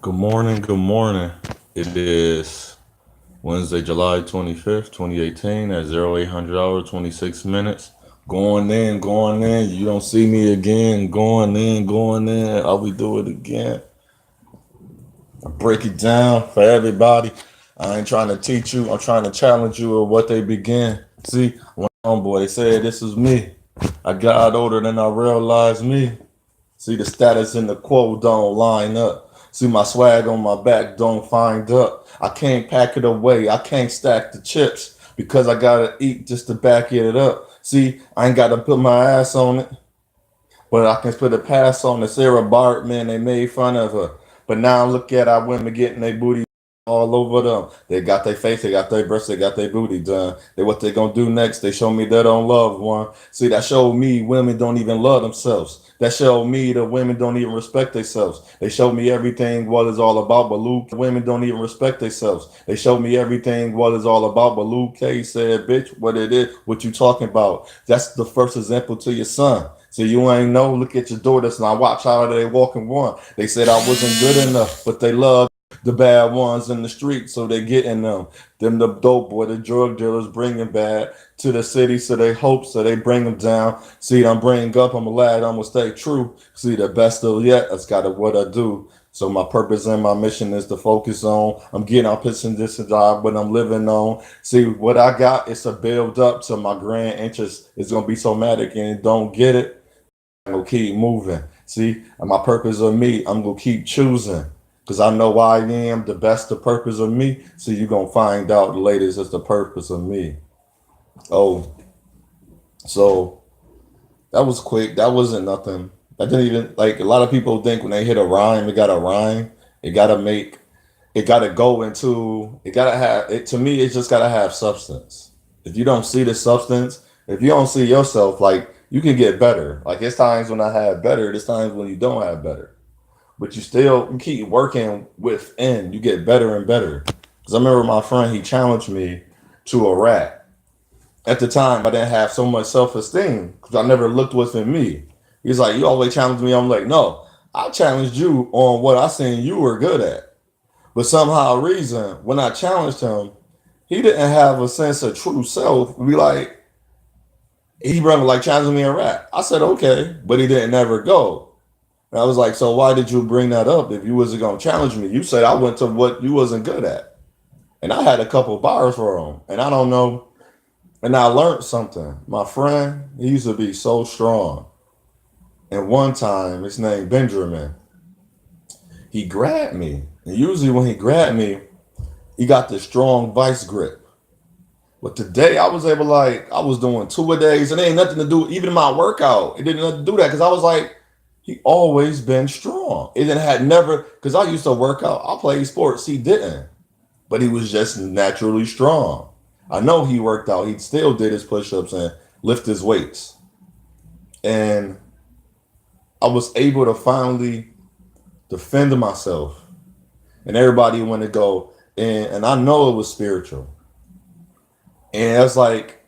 Good morning. Good morning. It is Wednesday, July 25th, 2018 at 0800 hours, 26 minutes. Going in, going in. You don't see me again. Going in, going in. I will do it again. I break it down for everybody. I ain't trying to teach you. I'm trying to challenge you with what they begin. See, one homeboy, they said this is me. I got older than I realized me. See, the status and the quo don't line up. See, my swag on my back don't find up. I can't pack it away. I can't stack the chips because I gotta eat just to back it up. See, I ain't gotta put my ass on it, but I can put a pass on the Sarah Bart, man. They made fun of her. But now look at our women getting their booty all over them. They got their face, they got their breasts, they got their booty done. They what they gonna do next? They show me they don't love one. See, that showed me women don't even love themselves. That showed me the women don't even respect themselves. They showed me everything what it's all about, but Luke, women don't even respect themselves. They showed me everything what it's all about, but Luke K said, bitch, what it is, what you talking about. That's the first example to your son. So you ain't know, look at your daughters and I watch how they walking one. They said I wasn't good enough, but they love the bad ones in the street, so they getting them. Them the dope boy, the drug dealers bringing bad to the city, so they hope, so they bring them down. See, I'm bringing up, I'm a lad, I'm gonna stay true. See, the best of yet, that's gotta what I do. So my purpose and my mission is to focus on. I'm getting out pitching this job, but I'm living on. See, what I got is to build up to my grand interest. It's gonna be somatic and don't get it. I'm gonna keep moving. See, and my purpose of me, I'm gonna keep choosing. Cause I know I am the best the purpose of me. So you're gonna find out the latest is the purpose of me. Oh, so that was quick. That wasn't nothing. I didn't even like a lot of people think when they hit a rhyme, it got a rhyme. It gotta make it gotta go into it gotta have it to me, it just gotta have substance. If you don't see the substance, if you don't see yourself, like you can get better. Like it's times when I have better, there's times when you don't have better. But you still you keep working within. You get better and better. Because I remember my friend, he challenged me to a rap. At the time, I didn't have so much self esteem because I never looked within me. He's like, you always challenge me. I'm like, no, I challenged you on what I seen you were good at. But somehow, reason when I challenged him, he didn't have a sense of true self. Be like, he run like challenging me in rap. I said okay, but he didn't ever go. And I was like, so why did you bring that up if you wasn't gonna challenge me? You said I went to what you wasn't good at, and I had a couple bars for him, and I don't know. And I learned something. My friend, he used to be so strong. And one time, his name Benjamin, he grabbed me. And usually when he grabbed me, he got this strong vice grip. But today I was able like I was doing two a days and it ain't nothing to do even my workout. It didn't nothing to do that because I was like he always been strong. It didn't had never because I used to work out. I played sports. He didn't, but he was just naturally strong. I know he worked out. He still did his push-ups and lift his weights, and I was able to finally defend myself. And everybody want to go and I know it was spiritual. And it's like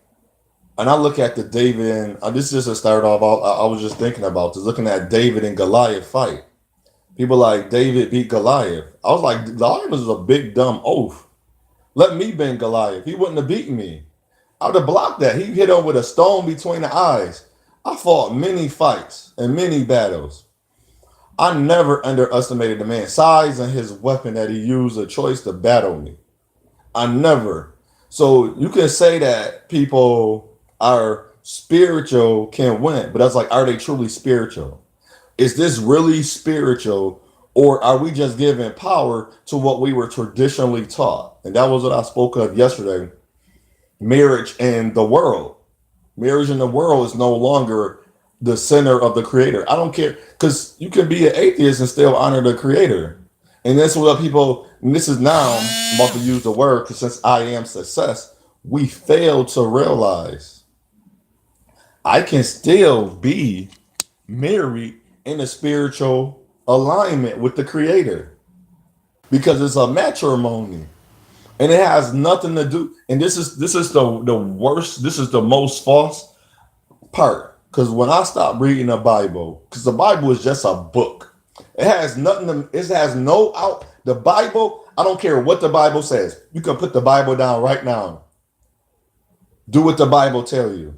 and I look at the David and this is just to start off. I was just thinking about just looking at David and Goliath fight. People like David beat Goliath. I was like Goliath was a big dumb oaf. Let me bend Goliath. He wouldn't have beaten me. I would have blocked that. He hit him with a stone between the eyes. I fought many fights and many battles. I never underestimated the man's size and his weapon that he used a choice to battle me. I never. So you can say that people are spiritual can win, but that's like, are they truly spiritual? Is this really spiritual, or are we just giving power to what we were traditionally taught? And that was what I spoke of yesterday. Marriage and the world. Marriage in the world is no longer the center of the creator. I don't care because you can be an atheist and still honor the creator. And that's what people, and this is now, I'm about to use the word because since I am success, we fail to realize I can still be married in a spiritual alignment with the creator because it's a matrimony and it has nothing to do. And this is the worst, this is the most false part. Because when I stopped reading the Bible, because the Bible is just a book. It has nothing to, it has no out. The Bible, I don't care what the Bible says. You can put the Bible down right now. Do what the Bible tell you.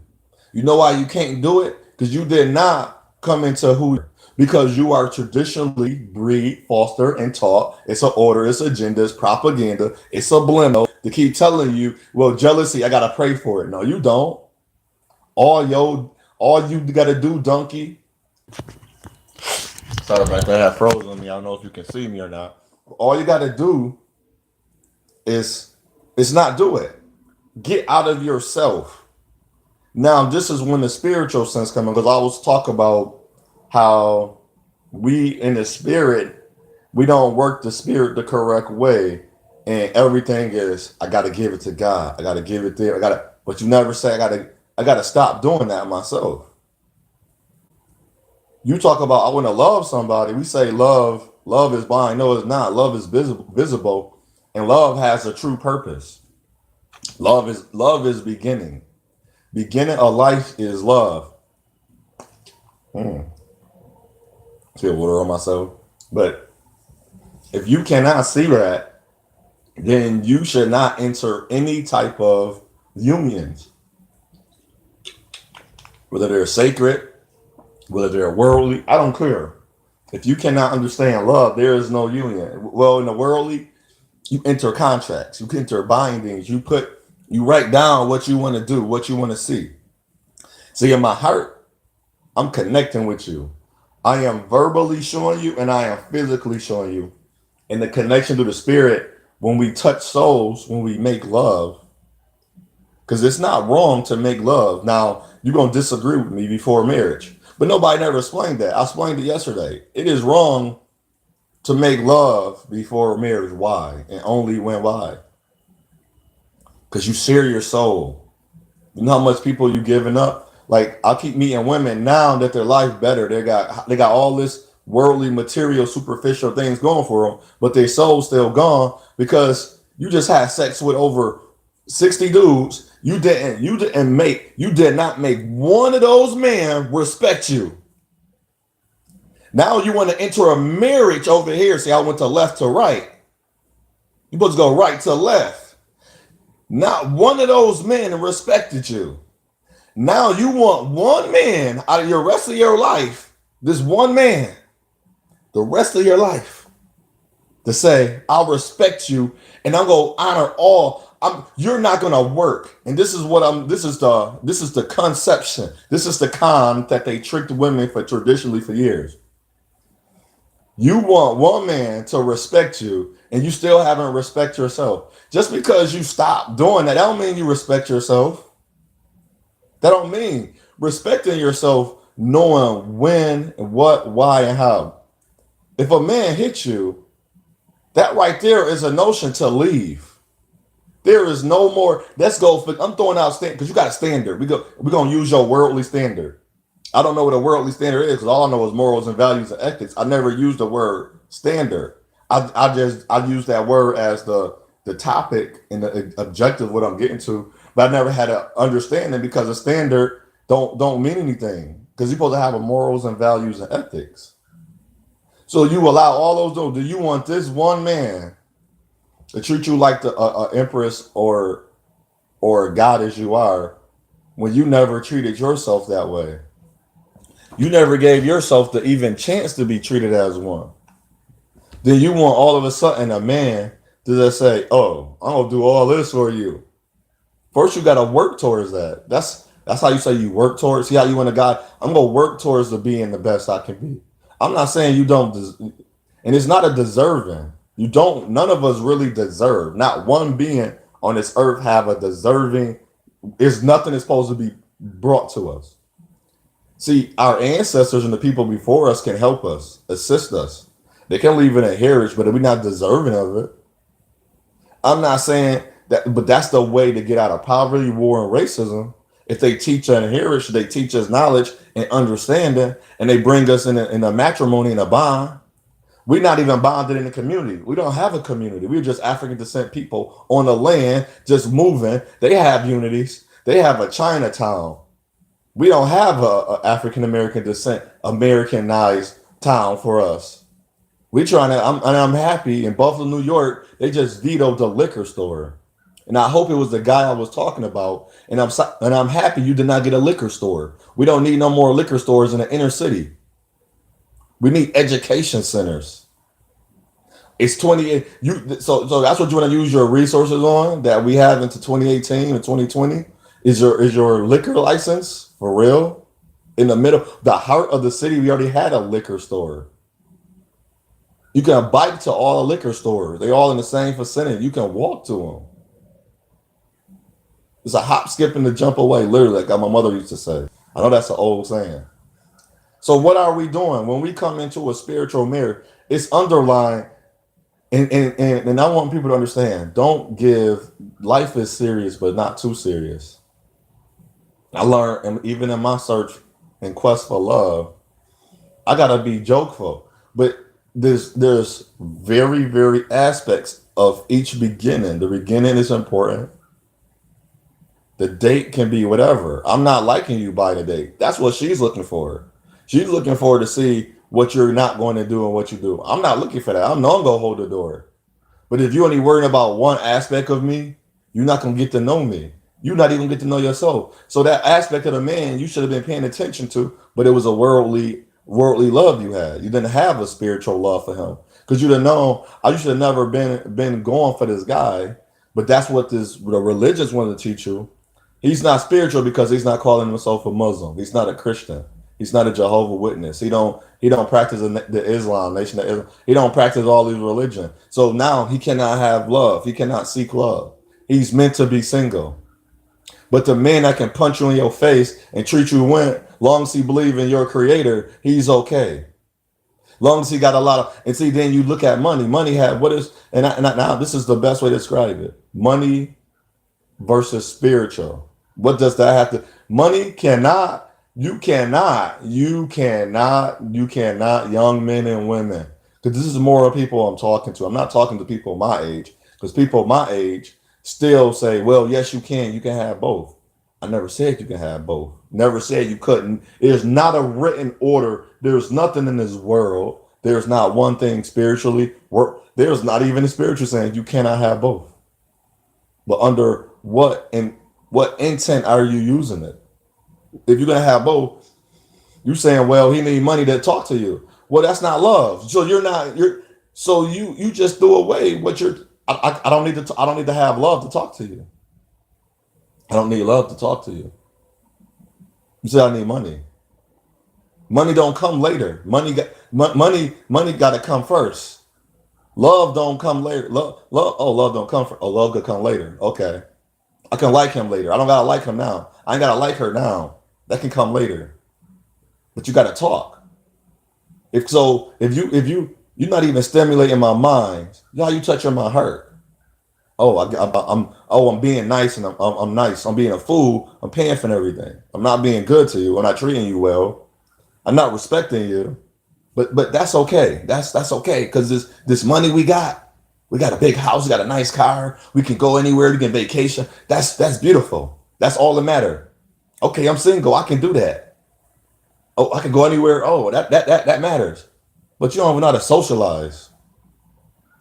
You know why you can't do it? Because you did not come into who, because you are traditionally breed, foster, and taught. It's an order, it's agenda, it's propaganda, it's subliminal to keep telling you, well, jealousy, I gotta pray for it. No, you don't. All you gotta do, donkey. Sorry about that. I have frozen on me. I don't know if you can see me or not. All you gotta do is not do it. Get out of yourself. Now, this is when the spiritual sense comes in, because I was talk about how we in the spirit, we don't work the spirit the correct way, and everything is I gotta give it to God. I gotta give it there. But you never say I gotta stop doing that myself. You talk about I want to love somebody. We say love is blind. No, it's not. Love is visible, and love has a true purpose. Love is beginning. Beginning of life is love. Hmm. Feel water on myself. But if you cannot see that, then you should not enter any type of unions, whether they're sacred, whether they're worldly. I don't care. If you cannot understand love, there is no union. Well, in the worldly, you enter contracts, you enter bindings, you write down what you want to do, what you want to see. See, in my heart, I'm connecting with you. I am verbally showing you and I am physically showing you. And the connection to the spirit, when we touch souls, when we make love, because it's not wrong to make love. Now, you're going to disagree with me before marriage, but nobody never explained that. I explained it yesterday. It is wrong to make love before marriage. Why? And only when why? Because you share your soul. You know how much people you giving up? Like I keep meeting women now that their life better. They got all this worldly, material, superficial things going for them, but their soul's still gone because you just had sex with over 60 dudes. You did not make one of those men respect you. Now you want to enter a marriage over here. See, I went to left to right. You supposed to go right to left. Not one of those men respected you. Now you want one man out of your rest of your life, this one man, the rest of your life, to say, I'll respect you and I'm gonna honor all. You're not gonna work. And this is the conception. This is the con that they tricked women for traditionally for years. You want one man to respect you and you still haven't respect yourself. Just because you stop doing that don't mean you respect yourself. That don't mean respecting yourself, knowing when and what, why, and how. If a man hits you, that right there is a notion to leave. There is no more. Let's go. I'm throwing out standard because you got a standard. We're gonna use your worldly standard. I don't know what a worldly standard is because all I know is morals and values and ethics. I never used the word standard. I use that word as the topic and the objective what I'm getting to, but I never had an understanding because a standard don't mean anything because you're supposed to have a morals and values and ethics. So you allow all those. Do you want this one man to treat you like the empress or a goddess you are when you never treated yourself that way? You never gave yourself the even chance to be treated as one. Then you want all of a sudden a man to just say, "Oh, I'm gonna do all this for you." First, you gotta work towards that. That's how you say you work towards. See how you want a guy. I'm gonna work towards the being the best I can be. I'm not saying you don't, and it's not a deserving. You don't. None of us really deserve. Not one being on this earth have a deserving. There's nothing that's supposed to be brought to us. See, our ancestors and the people before us can help us, assist us. They can leave an inheritance, but we're not deserving of it. I'm not saying that, but that's the way to get out of poverty, war, and racism. If they teach an inheritance, they teach us knowledge and understanding, and they bring us in a matrimony and a bond. We're not even bonded in the community. We don't have a community. We're just African descent people on the land, just moving. They have unities. They have a Chinatown. We don't have a African American descent Americanized town for us. We trying to. I'm happy in Buffalo, New York. They just vetoed the liquor store, and I hope it was the guy I was talking about. And I'm happy you did not get a liquor store. We don't need no more liquor stores in the inner city. We need education centers. It's 28. So that's what you want to use your resources on that we have into 2018 and 2020. Is your liquor license for real? In the middle, the heart of the city, we already had a liquor store. You can bike to all the liquor stores. They all in the same vicinity. You can walk to them. It's a hop, skip, and a jump away, literally, like my mother used to say. I know that's an old saying. So what are we doing when we come into a spiritual mirror? It's underlined, and I want people to understand. Don't give life is serious, but not too serious. I learned, and even in my search and quest for love, I gotta be jokeful. But there's very, very aspects of each beginning. The beginning is important. The date can be whatever. I'm not liking you by the date. That's what she's looking for. She's looking for to see what you're not going to do and what you do. I'm not looking for that. I'm not gonna hold the door. But if you're only worrying about one aspect of me, you're not gonna get to know me. You're not even get to know yourself. So that aspect of the man you should have been paying attention to, but it was a worldly love you had. You didn't have a spiritual love for him. Because you'd have known, you should have never been going for this guy. But that's what the religious wanted to teach you. He's not spiritual because he's not calling himself a Muslim. He's not a Christian. He's not a Jehovah Witness. He don't practice the Islam nation. Of Islam. He don't practice all these religions. So now he cannot have love. He cannot seek love. He's meant to be single. But the man that can punch you in your face and treat you long as he believe in your creator, he's okay. Long as he got a lot of, and see, then you look at money. Money had what is, now this is the best way to describe it. Money versus spiritual. What does that have to? Money cannot. You cannot, young men and women, because this is more of people I'm talking to. I'm not talking to people my age, because people my age still say, well, yes, you can have both. I never said you can have both. Never said you couldn't. There's not a written order. There's nothing in this world. There's not one thing spiritually. There's not even a spiritual saying you cannot have both. But under what intent are you using it? If you're gonna have both, you saying, well, he need money to talk to you. Well, that's not love. So you just threw away what you're. I don't need to. I don't need to have love to talk to you. I don't need love to talk to you. You say I need money. Money don't come later. Money got to come first. Love don't come later. Love. Oh, love don't come first. Oh, love could come later. Okay, I can like him later. I don't gotta like him now. I ain't gotta like her now. That can come later. But you gotta talk. If you're not even stimulating my mind, how you touching my heart? Oh, I'm being nice and I'm nice. I'm being a fool. I'm paying for everything. I'm not being good to you. I'm not treating you well. I'm not respecting you. But that's okay. That's okay because this money we got a big house, we got a nice car, we can go anywhere, we can vacation. That's beautiful. That's all that matter. Okay, I'm single. I can do that. Oh, I can go anywhere. Oh, that matters. But you don't even know how to socialize.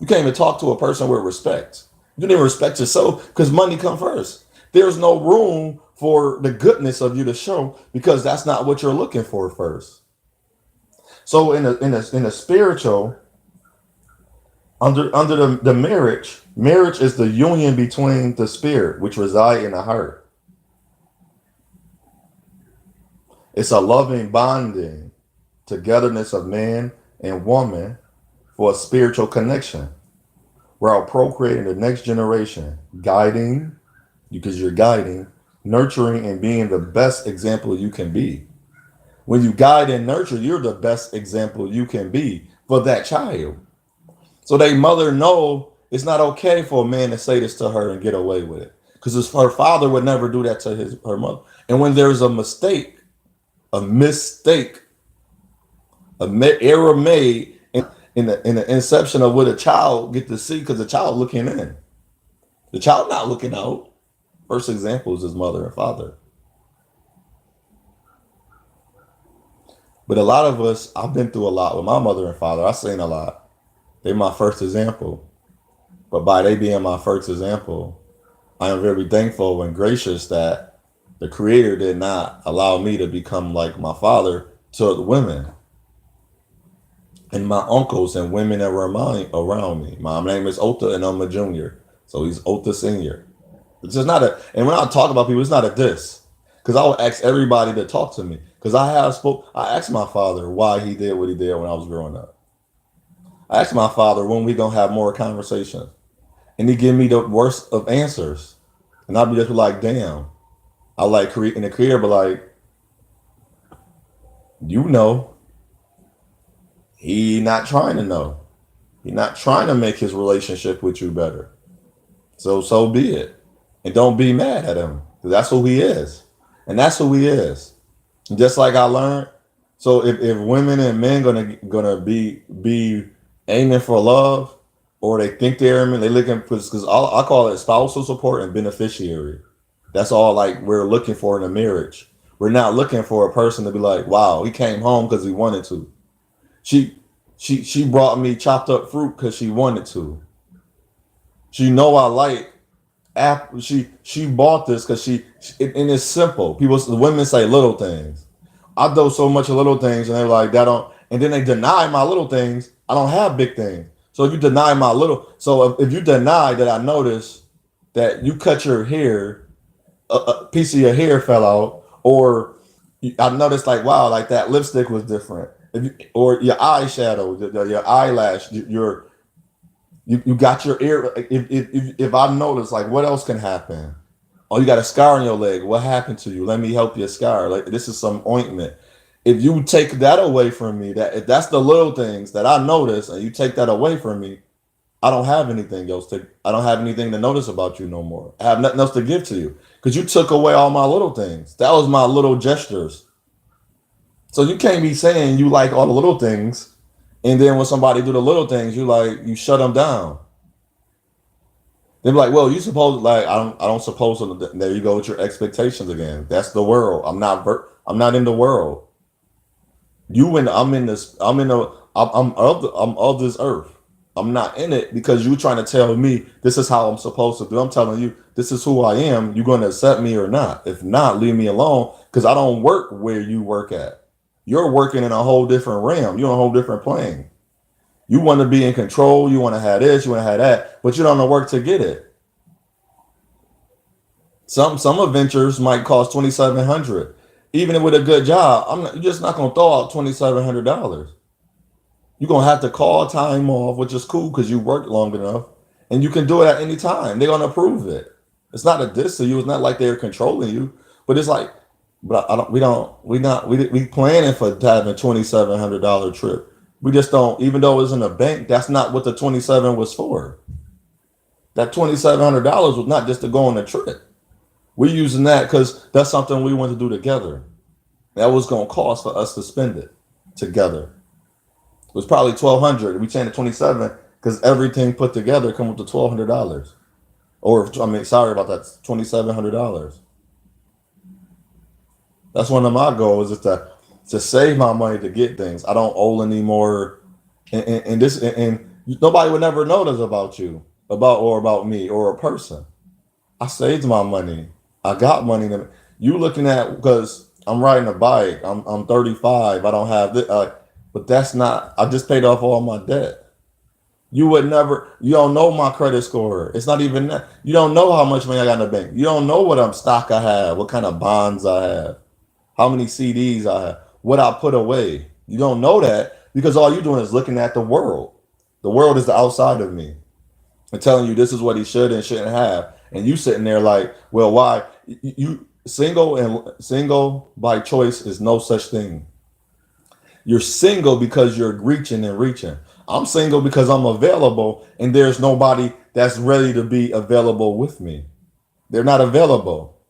You can't even talk to a person with respect. You don't even respect yourself because money comes first. There's no room for the goodness of you to show because that's not what you're looking for first. So in a spiritual, under the marriage is the union between the spirit which reside in the heart. It's a loving bonding togetherness of man and woman for a spiritual connection. We're procreating the next generation, guiding, because you're guiding, nurturing, and being the best example you can be. When you guide and nurture, you're the best example you can be for that child. So they mother know it's not okay for a man to say this to her and get away with it. Because her father would never do that to her mother. And when there's a mistake, error made in the inception of what a child get to see, because the child looking in, the child not looking out. First example is his mother and father. But a lot of us, I've been through a lot with my mother and father. I've seen a lot. They my first example. But by they being my first example, I am very thankful and gracious that the Creator did not allow me to become like my father to the women and my uncles and women that were around me. My name is Ota and I'm a junior. So he's Ota Senior. It's just not a, and when I talk about people, it's not a diss. Because I would ask everybody to talk to me. Because I asked my father why he did what he did when I was growing up. I asked my father when we gonna have more conversations. And he give me the worst of answers. And I'll be just like, damn. I like creating the career, but like, you know, he not trying to know. He not trying to make his relationship with you better. So be it. And don't be mad at him. 'Cause that's who he is. And that's who he is. And just like I learned. So if women and men gonna be aiming for love, or they think they're aiming, they looking for, because I call it spousal support and beneficiary. That's all like we're looking for in a marriage. We're not looking for a person to be like, wow, he came home because he wanted to. She she brought me chopped up fruit because she wanted to. She know I like apple. She bought this because and it's simple. The women say little things. I do so much of little things, and they're like that don't. And then they deny my little things. I don't have big things. So if you deny my little, so if you deny that I notice that you cut your hair, a piece of your hair fell out, or I noticed like wow, like that lipstick was different. If you, or your eyeshadow, your eyelash, you got your ear. If I notice, like what else can happen? Oh, you got a scar on your leg. What happened to you? Let me help your scar. Like this is some ointment. If you take that away from me, that if that's the little things that I notice, and you take that away from me, I don't have anything else to. I don't have anything to notice about you no more. I have nothing else to give to you because you took away all my little things. That was my little gestures. So you can't be saying you like all the little things, and then when somebody do the little things, you shut them down. They be like, well, you supposed like I don't suppose to. There you go with your expectations again. That's the world. I'm not in the world. You and I'm in this. I'm of this earth. I'm not in it because you trying to tell me this is how I'm supposed to do. I'm telling you this is who I am. You're going to accept me or not. If not, leave me alone because I don't work where you work at. You're working in a whole different realm. You're on a whole different plane. You want to be in control. You want to have this. You want to have that, but you don't want to work to get it. Some adventures might cost 2,700. Even with a good job, you're just not gonna throw out $2,700. You're gonna have to call time off, which is cool because you worked long enough, and you can do it at any time. They're gonna approve it. It's not a diss to you. It's not like they're controlling you, but it's like, but I don't. We don't. We not. We planning for having $2,700 trip. We just don't. Even though it's in a bank, that's not what the 27 was for. That $2,700 was not just to go on a trip. We're using that because that's something we want to do together. That was going to cost for us to spend it together. It was probably 1,200. We changed to 27 because everything put together come up to $1,200. Or I mean, sorry about that, $2,700. That's one of my goals is to save my money to get things. I don't owe anymore, and nobody would never notice about you, about me or a person. I saved my money. I got money. You looking at because I'm riding a bike. I'm 35. I don't have this, but that's not. I just paid off all my debt. You would never. You don't know my credit score. It's not even that. You don't know how much money I got in the bank. You don't know what stock I have. What kind of bonds I have. How many CDs I have. What I put away. You don't know that because all you're doing is looking at the world. The world is the outside of me and telling you this is what he should and shouldn't have. And you sitting there like, well, why? You single by choice is no such thing. You're single because you're reaching and reaching. I'm single because I'm available and there's nobody that's ready to be available with me. They're not available.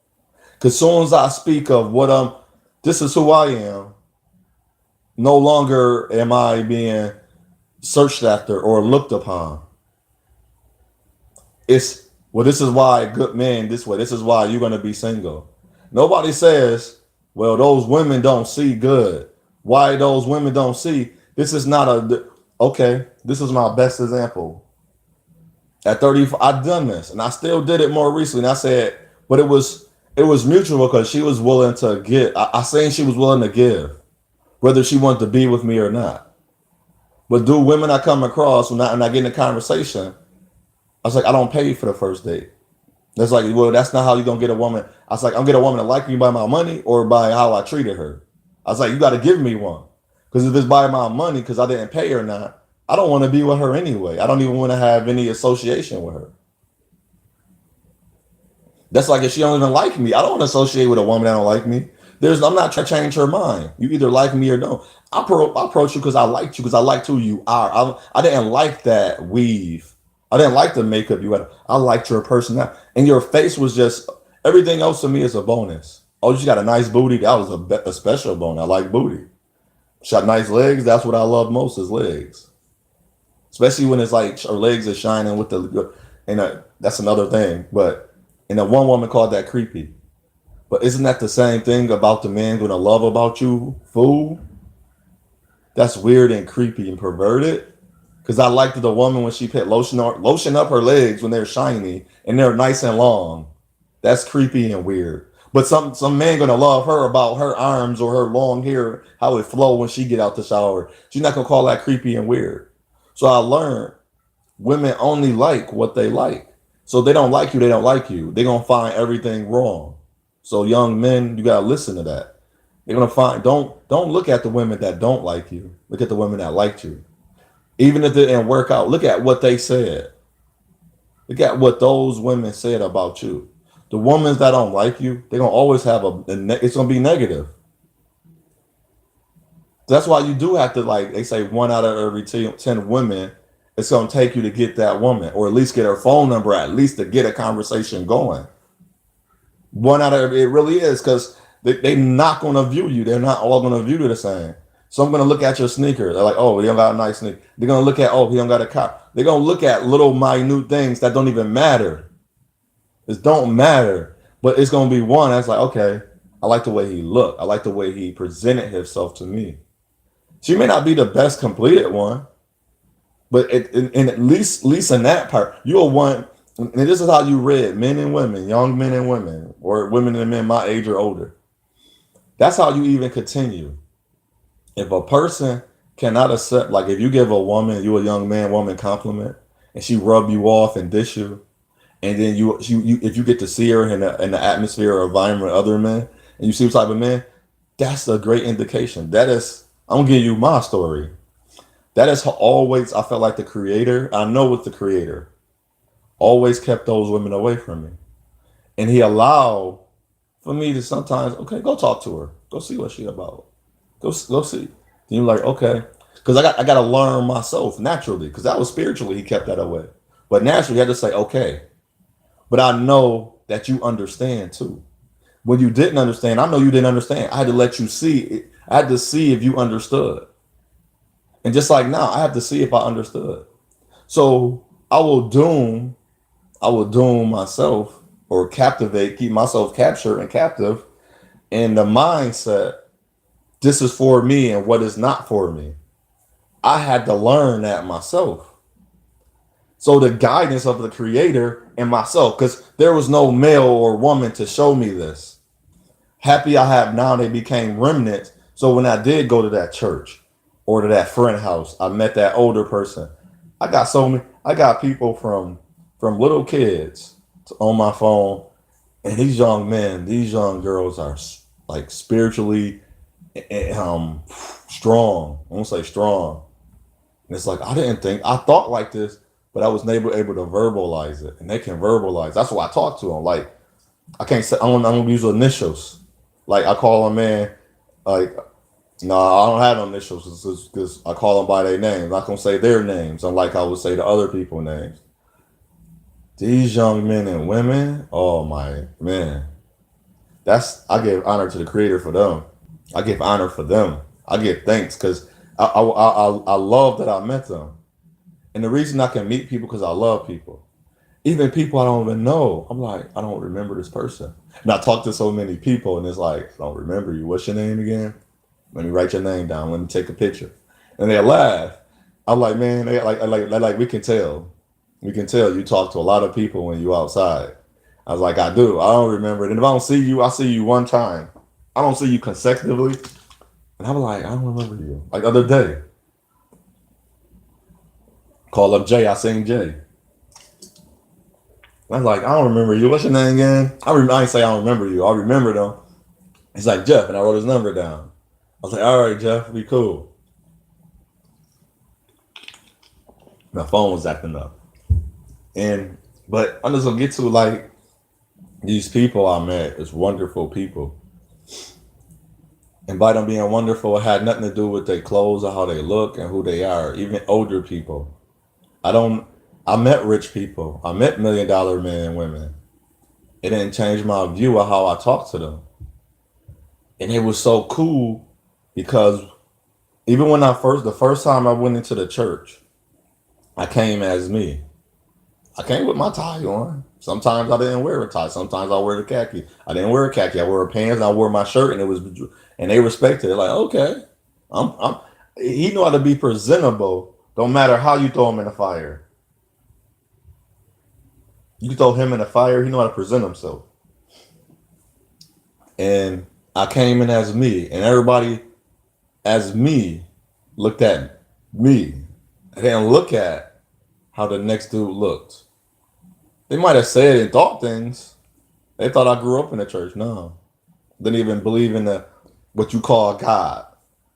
Because soon as I speak of this is who I am, no longer am I being searched after or looked upon. This is why good men this way. This is why you're going to be single. Nobody says, well, those women don't see good. Why those women don't see? This is not Okay, this is my best example. At 30, I've done this, and I still did it more recently. And I said, but it was mutual because she was willing to give. I saying she was willing to give, whether she wanted to be with me or not. But do women I come across when I get in a conversation, I was like, I don't pay for the first date. That's like, well, that's not how you gonna get a woman. I was like, I'm gonna get a woman to like me by my money or by how I treated her. I was like, you got to give me one, because if it's by my money, because I didn't pay her or not, I don't want to be with her anyway. I don't even want to have any association with her. That's like if she don't even like me, I don't want to associate with a woman that don't like me. I'm not trying to change her mind. You either like me or don't. I approach you because I liked you, because I liked who you are. I didn't like that weave. I didn't like the makeup you had. I liked your personality, and your face was just everything else to me is a bonus. Oh, you got a nice booty. That was a special bonus. I like booty. Shot nice legs. That's what I love most is legs, especially when it's like her legs are shining with the. And that's another thing, but and the one woman called that creepy. But isn't that the same thing about the man gonna love about you, fool? That's weird and creepy and perverted. Cause I liked the woman when she put lotion up her legs when they're shiny and they're nice and long. That's creepy and weird. But some man gonna love her about her arms or her long hair, how it flow when she get out the shower. She's not gonna call that creepy and weird. So I learned women only like what they like. So if they don't like you, they don't like you. They're gonna find everything wrong. So young men, you gotta listen to that. They're gonna find don't look at the women that don't like you. Look at the women that liked you. Even if it didn't work out, look at what they said. Look at what those women said about you. The women that don't like you, they're gonna always have it's gonna be negative. That's why you do have to, like they say, one out of every 10 women, it's gonna take you to get that woman, or at least get her phone number, at least to get a conversation going. One out of it really is, because they not gonna view you. They're not all gonna view you the same. So I'm gonna look at your sneaker. They're like, oh, he don't got a nice sneaker. They're gonna look at, oh, he don't got a car. They're gonna look at little minute things that don't even matter. It don't matter. But it's gonna be one that's like, okay, I like the way he looked. I like the way he presented himself to me. She may not be the best completed one, but and at least in that part, you'll want. And this is how you read men and women, young men and women, or women and men my age or older. That's how you even continue. If a person cannot accept, like if you give a woman, you a young man, woman compliment, and she rub you off and dish you, and then you if you get to see her in the atmosphere or environment with other men, and you see what type of man, that's a great indication. That is, I'm gonna give you my story. That is always, I felt like the creator. I know it's the creator always kept those women away from me, and he allowed for me to sometimes, okay, go talk to her, go see what she about, go see. Then you're like, okay, because I got to learn myself naturally, because that was spiritually he kept that away, but naturally you had to say okay. But I know that you understand too. When you didn't understand, I know you didn't understand. I had to let you see it. I had to see if you understood, and just like now, I have to see if I understood. So I will doom myself, or captivate, keep myself captured and captive in the mindset, this is for me and what is not for me. I had to learn that myself. So the guidance of the creator and myself, because there was no male or woman to show me this. Happy I have now they became remnants. So when I did go to that church or to that friend house, I met that older person. I got people from little kids on my phone, and these young men, these young girls are like spiritually strong. I won't say strong. And it's like I thought like this, but I was able to verbalize it, and they can verbalize. That's why I talk to them. Like I can't say I don't use initials. Like I call a man like, no, I don't have no initials because I call them by their names. I'm not gonna say their names, unlike I would say the other people's names. These young men and women, oh my man, I give honor to the creator for them. I give honor for them. I give thanks because I love that I met them. And the reason I can meet people because I love people. Even people I don't even know. I'm like, I don't remember this person. And I talk to so many people, and it's like, I don't remember you. What's your name again? Let me write your name down. Let me take a picture. And they laugh. I'm like, man, like we can tell. We can tell you talk to a lot of people when you outside. I was like, I do. I don't remember it. And if I don't see you, I see you one time. I don't see you consecutively. And I'm like, I don't remember you. Like the other day, call up Jay. I seen Jay. I was like, I don't remember you. What's your name again? I ain't say I don't remember you. I remember them. He's like, Jeff. And I wrote his number down. I was like, all right, Jeff, we cool. My phone was acting up. But I'm just gonna get to like these people I met. It's wonderful people. And by them being wonderful, it had nothing to do with their clothes or how they look and who they are. Even older people. I don't. I met rich people. I met $1 million men and women. It didn't change my view of how I talk to them. And it was so cool because even when the first time I went into the church, I came as me. I came with my tie on. Sometimes I didn't wear a tie. Sometimes I wear the khaki. I didn't wear a khaki. I wore pants and I wore my shirt, and they respected it. Like, okay, I'm. He knew how to be presentable. Don't matter how you throw him in the fire. You throw him in the fire. He know how to present himself. And I came in as me, and everybody as me looked at me. They didn't look at how the next dude looked. They might have said and thought things. They thought I grew up in the church. No, didn't even believe in the what you call God,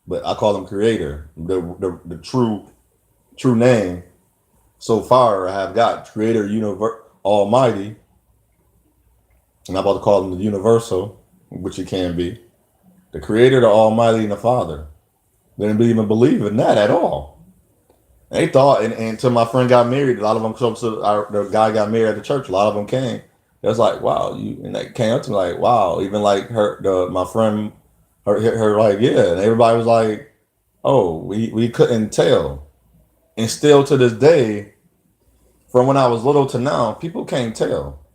but I call him Creator. The true name so far I have got Creator, Almighty. I'm not about to call him the Universal, which he can be. The Creator, the Almighty, and the Father. They didn't even believe in that at all. They thought, and until my friend got married, a lot of them come to the guy got married at the church. A lot of them came. It was like, wow, and they came up to me like, wow. Even like my friend, her like, yeah. And everybody was like, oh, we couldn't tell. And still to this day, from when I was little to now, people can't tell.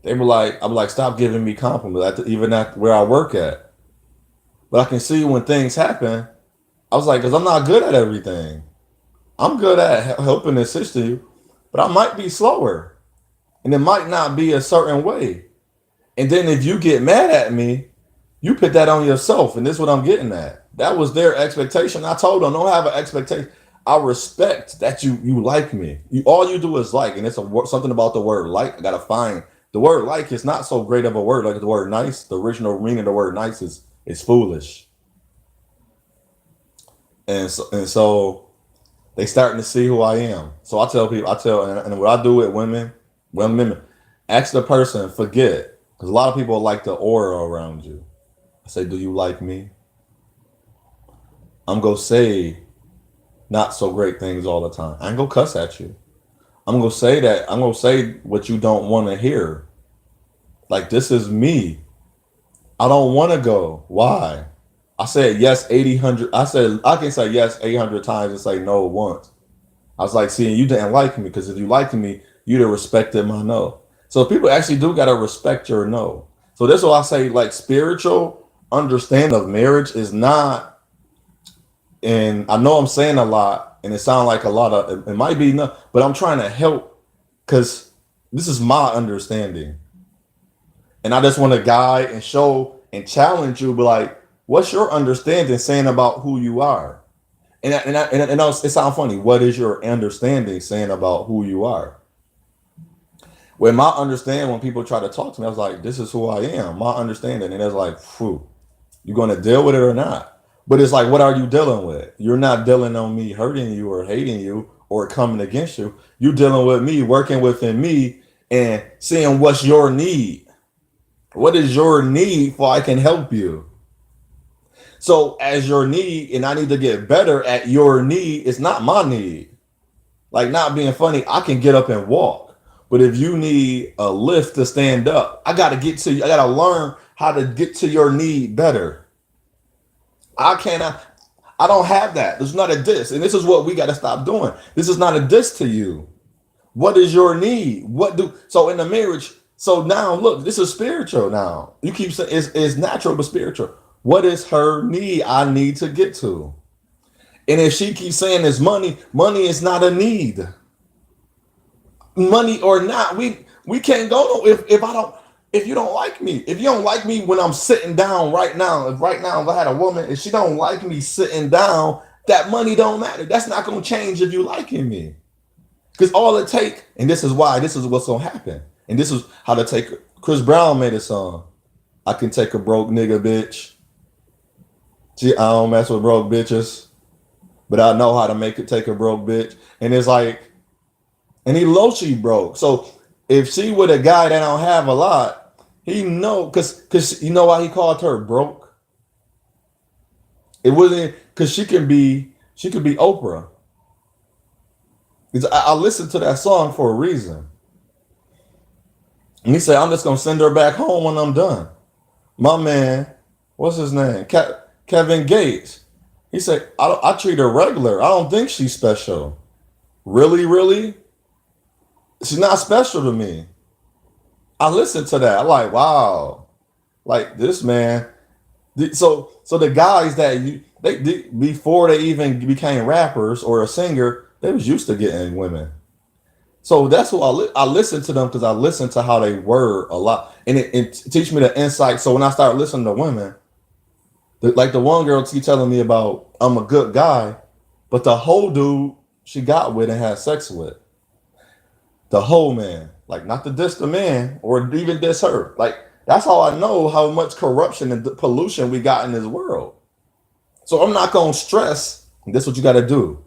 They were like, I'm like, stop giving me compliments, even at where I work at. But I can see when things happen. I was like, because I'm not good at everything. I'm good at helping and assisting you, but I might be slower, and it might not be a certain way. And then if you get mad at me, you put that on yourself, and this is what I'm getting at. That was their expectation. I told them, don't have an expectation. I respect that you like me. All you do is like, and it's something about the word like. I gotta find the word like. Is not so great of a word like the word nice. The original meaning of the word nice is foolish, and so they starting to see who I am. So and what I do with women, ask the person, forget, because a lot of people like the aura around you. I say, do you like me? I'm gonna say not so great things all the time. I ain't gonna cuss at you. I'm gonna say that. I'm gonna say what you don't want to hear. Like, this is me. I don't want to go. Why? I said yes 80, 100. I said I can say yes 800 times and say no once. I was like, see, you didn't like me, because if you liked me, you'd have respected my no. So people actually do gotta respect your no. So that's why I say, like, spiritual understanding of marriage is not. And I know I'm saying a lot, and it sounds like a lot of it might be enough, but I'm trying to help because this is my understanding, and I just want to guide and show and challenge you. But like, what's your understanding saying about who you are? And it sounds funny. What is your understanding saying about who you are? When my understanding, when people try to talk to me, I was like, this is who I am. My understanding, and it's like, phew, you going to deal with it or not? But it's like, what are you dealing with? You're not dealing on me hurting you or hating you or coming against you. You're dealing with me, working within me, and seeing what's your need. What is your need for I can help you? So as your need, and I need to get better at your need, it's not my need. Like, not being funny, I can get up and walk. But if you need a lift to stand up, I got to get to you. I got to learn how to get to your need better. I cannot. I don't have that. There's not a diss. And this is what we got to stop doing. This is not a diss to you. What is your need? So in the marriage, so now look, this is spiritual now. You keep saying it's natural but spiritual. What is her need I need to get to? And if she keeps saying it's money, money is not a need. Money or not, we can't go no if I don't if you don't like me, if you don't like me when I'm sitting down right now, if I had a woman, if she don't like me sitting down, that money don't matter. That's not gonna change if you liking me. Because all it take, and this is why, this is what's gonna happen. And this is how to take Chris Brown made a song. I can take a broke nigga bitch. See, I don't mess with broke bitches, but I know how to make it take a broke bitch. And it's like, and he low she broke. So if she with a guy that don't have a lot, he know because you know why he called her broke. It wasn't because she could be Oprah. Because I listened to that song for a reason. And he said, I'm just gonna send her back home when I'm done. My man, what's his name? Kevin Gates. He said, I treat her regular. I don't think she's special. Really, really? She's not special to me. I listened to that. I'm like, wow. Like this man. So the guys that they before they even became rappers or a singer, they was used to getting women. So that's who I listen to them because I listen to how they were a lot, and it teach me the insight. So when I start listening to women, like the one girl keep telling me about, I'm a good guy, but the whole dude she got with and had sex with, the whole man, like not to diss the man or even diss her. Like that's how I know how much corruption and pollution we got in this world. So I'm not gonna stress. This is what you got to do.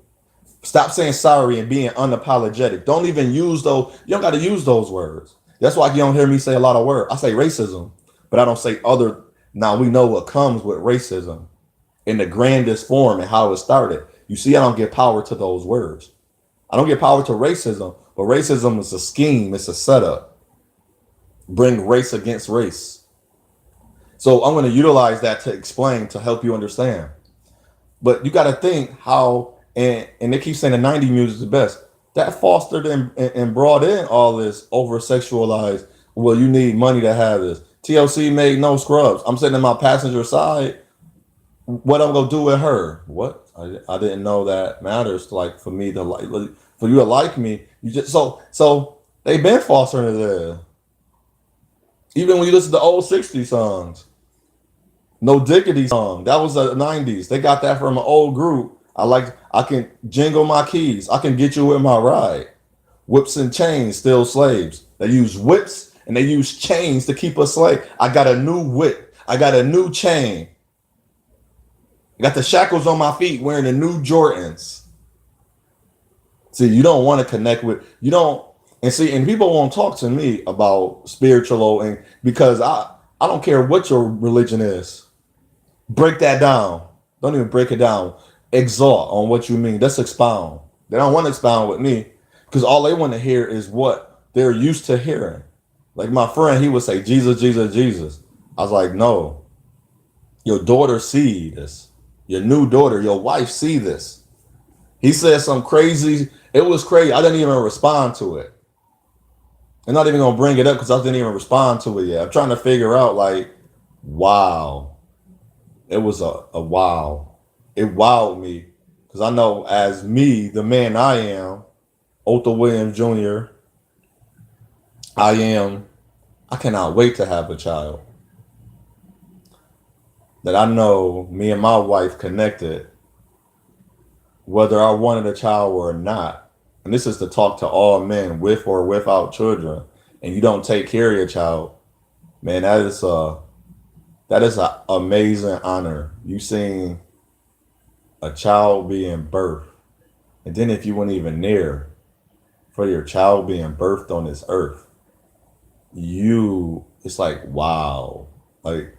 Stop saying sorry and being unapologetic. Don't even use those. You don't got to use those words. That's why you don't hear me say a lot of words. I say racism, but I don't say other. Now we know what comes with racism in the grandest form and how it started. You see, I don't give power to those words. I don't give power to racism, but racism is a scheme. It's a setup. Bring race against race. So I'm going to utilize that to explain to help you understand. But you got to think how, and they keep saying the 90s music is the best. That fostered and brought in all this over sexualized. Well, you need money to have this. TLC made No Scrubs. I'm sitting in my passenger side. What I'm gonna do with her? What? I didn't know that matters. Like for me to like, for you to like me, you just so they've been fostering it there. Even when you listen to old '60s songs, No Diggity song, that was the '90s. They got that from an old group. I can jingle my keys. I can get you in my ride. Whips and chains, still slaves. They use whips and they use chains to keep us slave. I got a new whip. I got a new chain. I got the shackles on my feet wearing the new Jordans. See, you don't want to connect with, you don't, and see, and people won't talk to me about spiritual and because I don't care what your religion is. Break that down. Don't even break it down. Exalt on what you mean. Let's expound. They don't want to expound with me because all they want to hear is what they're used to hearing. Like my friend, he would say, Jesus, Jesus, Jesus. I was like, no, your daughter see this. Your new daughter, your wife see this. He said some crazy, it was crazy. I didn't even respond to it. I'm not even going to bring it up because I didn't even respond to it yet. I'm trying to figure out like, wow. It was a wow. It wowed me because I know as me, the man I am, Otha Williams Jr., I cannot wait to have a child. That I know me and my wife connected, whether I wanted a child or not. And this is to talk to all men with or without children. And you don't take care of your child, man, that is an amazing honor. You seeing a child being birthed. And then if you weren't even there for your child being birthed on this earth, it's like, wow. Like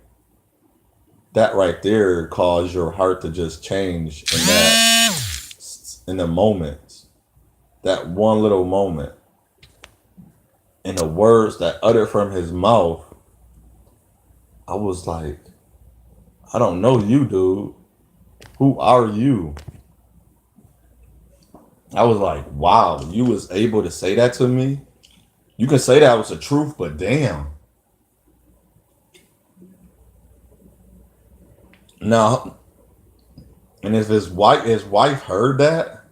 that right there caused your heart to just change in the moment. That one little moment. And the words that uttered from his mouth, I was like, I don't know you, dude. Who are you? I was like, wow, you was able to say that to me? You can say that was the truth, but damn. Now, And if his wife heard that,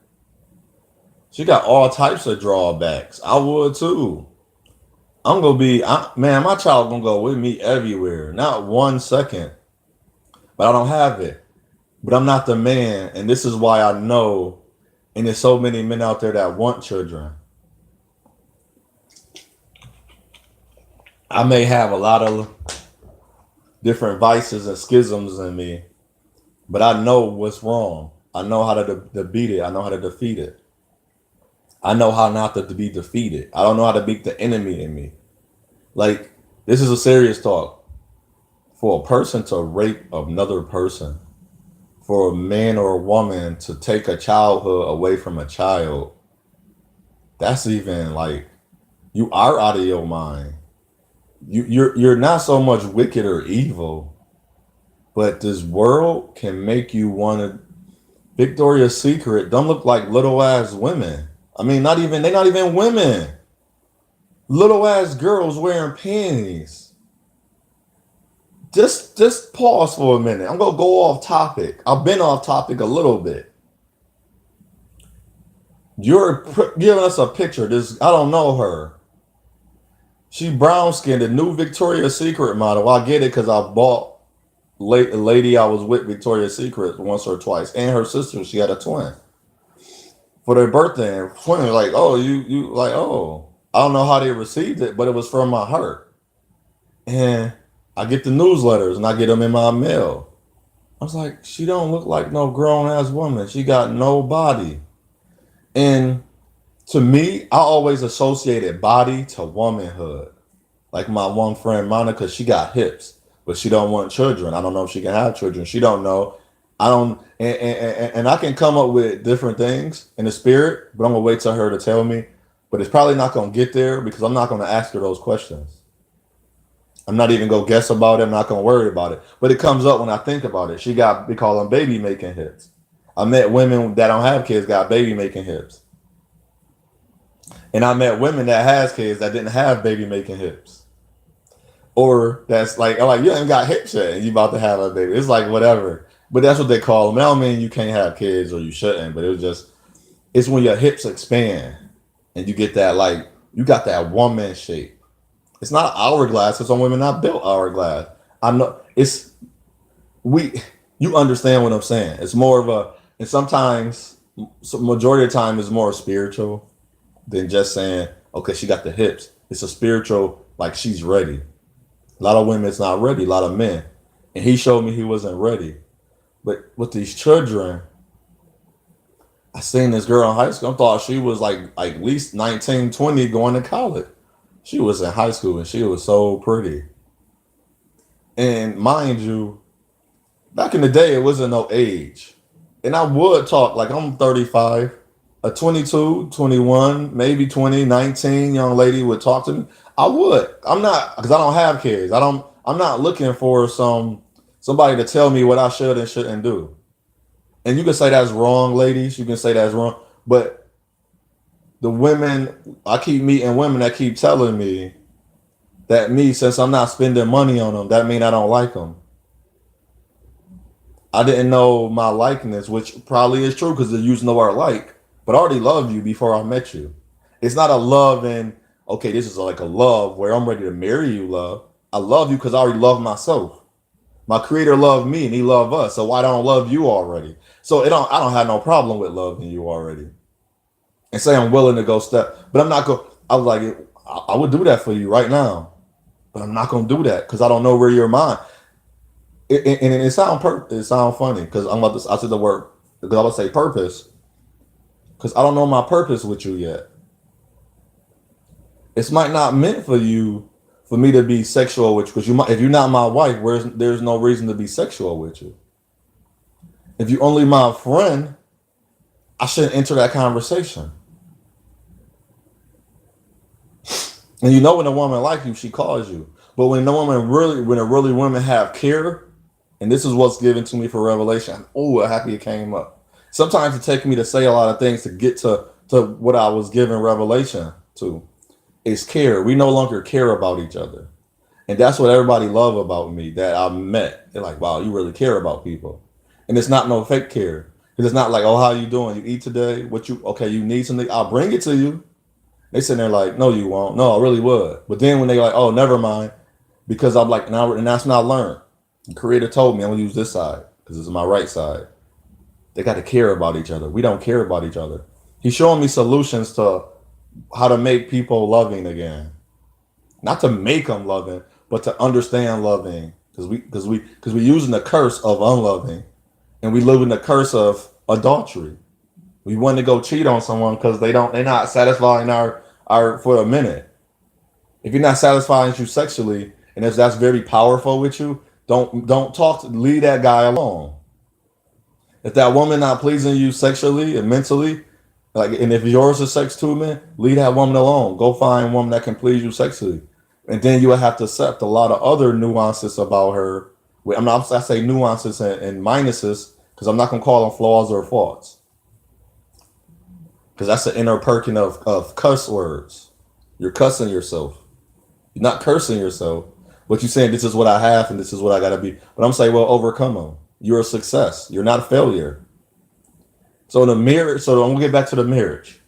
she got all types of drawbacks. I would too. Man, my child gonna go with me everywhere. Not 1 second, but I don't have it. But I'm not the man, and this is why I know. And there's so many men out there that want children. I may have a lot of different vices and schisms in me, but I know what's wrong. I know how to beat it. I know how to defeat it. I know how not to be defeated. I don't know how to beat the enemy in me. Like, this is a serious talk. For a person to rape another person, for a man or a woman to take a childhood away from a child, that's even like you are out of your mind. You're not so much wicked or evil, but this world can make you want to. Victoria's Secret don't look like little ass women. I mean, they're not even women. Little ass girls wearing panties. Just pause for a minute. I'm gonna go off topic. I've been off topic a little bit. You're giving us a picture. This I don't know her. She brown skinned, the new Victoria's Secret model. I get it because I bought a lady I was with Victoria's Secret once or twice, and her sister. She had a twin for their birthday. And twin was like, oh, you like, oh, I don't know how they received it, but it was from my heart. And I get the newsletters and I get them in my mail. I was like, she don't look like no grown ass woman. She got no body. And to me, I always associated body to womanhood. Like my one friend Monica, she got hips, but she don't want children. I don't know if she can have children. She don't know. I don't, and I can come up with different things in the spirit, but I'm gonna wait till her to tell me. But it's probably not gonna get there because I'm not gonna ask her those questions. I'm not even gonna guess about it. I'm not gonna worry about it. But it comes up when I think about it. We call them baby making hips. I met women that don't have kids got baby making hips. And I met women that has kids that didn't have baby making hips. Or that's like, I'm like, you ain't got hips yet and you about to have a baby. It's like whatever. But that's what they call them. I don't mean you can't have kids or you shouldn't, but it's when your hips expand and you get that like you got that woman shape. It's not an hourglass because some women not built hourglass. I know it's we you understand what I'm saying. It's more of a and sometimes so majority of the time is more spiritual than just saying, okay, she got the hips. It's a spiritual, like she's ready. A lot of women it's not ready, a lot of men. And he showed me he wasn't ready. But with these children, I seen this girl in high school. I thought she was like at least 19, 20, going to college. She was in high school and she was so pretty. And mind you, back in the day, it wasn't no age. And I would talk, like I'm 35, a 22, 21, maybe 20, 19 young lady would talk to me. I would. I'm not, because I don't have kids. I'm not looking for somebody to tell me what I should and shouldn't do. And you can say that's wrong, ladies. You can say that's wrong. But the women, I keep meeting women that keep telling me that since I'm not spending money on them, that mean I don't like them. I didn't know my likeness, which probably is true because you know our like, but I already loved you before I met you. It's not a love and okay, this is like a love where I'm ready to marry you, love. I love you because I already love myself. My creator loved me and he loved us. So why don't I love you already? So I don't have no problem with loving you already. And say I'm willing to go step, but I'm not going. I was like, I would do that for you right now, but I'm not going to do that because I don't know where your mind. And it sound funny because I'm about to. I said the word because I would say purpose because I don't know my purpose with you yet. It's might not meant for you for me to be sexual with you because if you're not my wife, there's no reason to be sexual with you. If you only my friend, I shouldn't enter that conversation. And you know when a woman like you, she calls you. But when a really woman have care, and this is what's given to me for revelation. Oh, happy it came up. Sometimes it takes me to say a lot of things to get to what I was given revelation to. Is care. We no longer care about each other. And that's what everybody love about me that I met. They're like, wow, you really care about people. And it's not no fake care. Because it's not like, oh, how you doing? You eat today? What you okay, you need something? I'll bring it to you. They sitting there like, no, you won't. No, I really would. But then when they like, oh, never mind, because I'm like, now, and that's when I learned. The creator told me I'm gonna use this side because it's my right side. They got to care about each other. We don't care about each other. He's showing me solutions to how to make people loving again, not to make them loving, but to understand loving. Because we using the curse of unloving, and we live in the curse of adultery. We want to go cheat on someone because they're not satisfying our for a minute. If you're not satisfying you sexually, and if that's very powerful with you, don't talk. Leave that guy alone. If that woman not pleasing you sexually and mentally, like, and if yours is sex too, man, leave that woman alone. Go find a woman that can please you sexually, and then you will have to accept a lot of other nuances about her. I say nuances and minuses because I'm not gonna call them flaws or faults because that's the inner perking of cuss words. You're cussing yourself. You're not cursing yourself. But you're saying this is what I have and this is what I gotta be. But I'm saying, well, overcome them. You're a success. You're not a failure. So in the marriage, so I'm gonna get back to the marriage.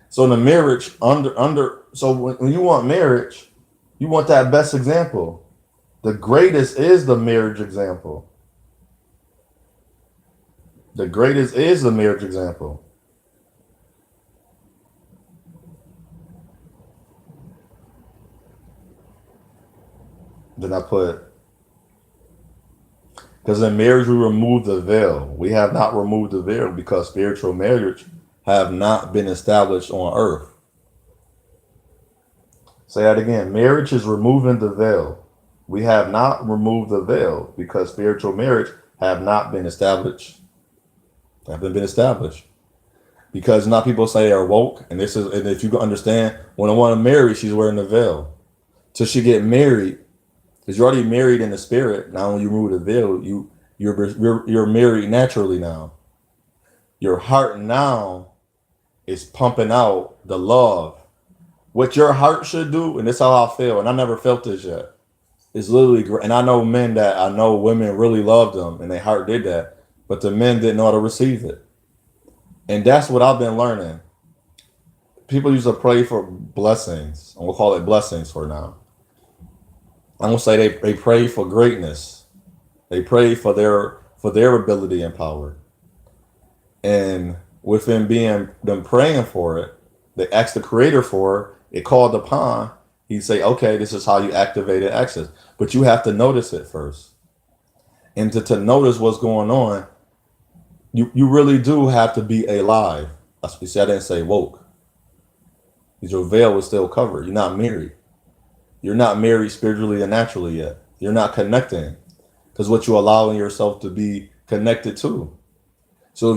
So in the marriage, so when you want marriage, you want that best example. The greatest is the marriage example. The greatest is the marriage example. Then I put, because in marriage we remove the veil. We have not removed the veil because spiritual marriage have not been established on earth. Say that again. Marriage is removing the veil. We have not removed the veil because spiritual marriage have not been established. Haven't been established. Because now people say they're woke, and if you can understand, when a woman married, she's wearing the veil. Till she get married, because you're already married in the spirit. Now when you remove the veil, you're married naturally now. Your heart now is pumping out the love. What your heart should do, and this is how I feel, and I never felt this yet. It's literally great. And I know women really loved them, and their heart did that, but the men didn't know how to receive it. And that's what I've been learning. People used to pray for blessings, and we'll call it blessings for now. I'm gonna say they pray for greatness. They pray for their ability and power. And within them praying for it, they asked the creator for it called upon. He'd say, okay, this is how you activated access. But you have to notice it first. And to notice what's going on, you really do have to be alive. That's what you said. I didn't say woke. Because your veil is still covered. You're not married. You're not married spiritually and naturally yet. You're not connecting. Because what you're allowing yourself to be connected to. So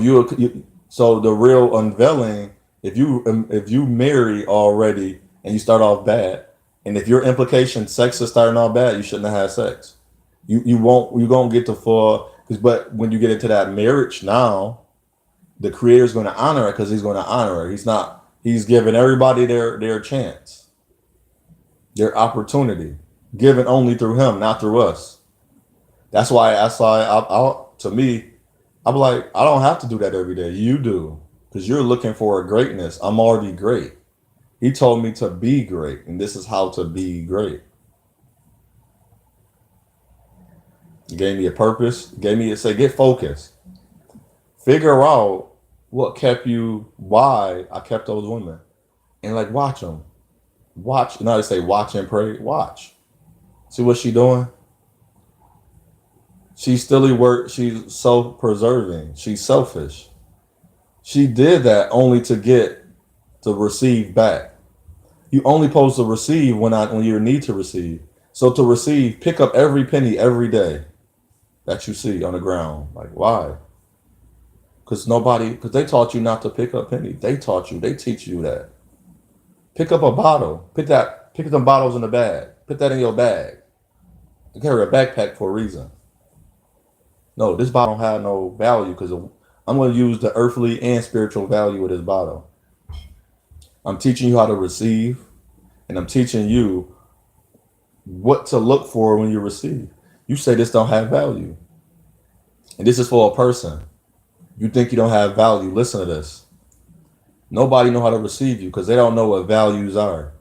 so the real unveiling, if you marry already and you start off bad, and if your implication sex is starting off bad, you shouldn't have had sex. You won't get the full. But when you get into that marriage now, the creator's going to honor it because he's going to honor her. He's giving everybody their chance, their opportunity, given only through him, not through us. That's why to me, I'm like, I don't have to do that every day. You do, because you're looking for a greatness. I'm already great. He told me to be great, and this is how to be great. He gave me a purpose. Say, get focused. Figure out why I kept those women. And like, watch them. Watch, not to say watch and pray, watch. See what she doing? She's she's self-preserving. She's selfish. She did that only to receive back. You only supposed to receive when you need to receive. So to receive, pick up every penny every day that you see on the ground. Like, why? Because they taught you not to pick up pennies. They teach you that. Pick up a bottle. Pick up them bottles in the bag. Put that in your bag. You carry a backpack for a reason. No, this bottle don't have no value because I'm going to use the earthly and spiritual value of this bottle. I'm teaching you how to receive, and I'm teaching you what to look for when you receive. You say this don't have value. And this is for a person. You think you don't have value. Listen to this. Nobody know how to receive you because they don't know what values are.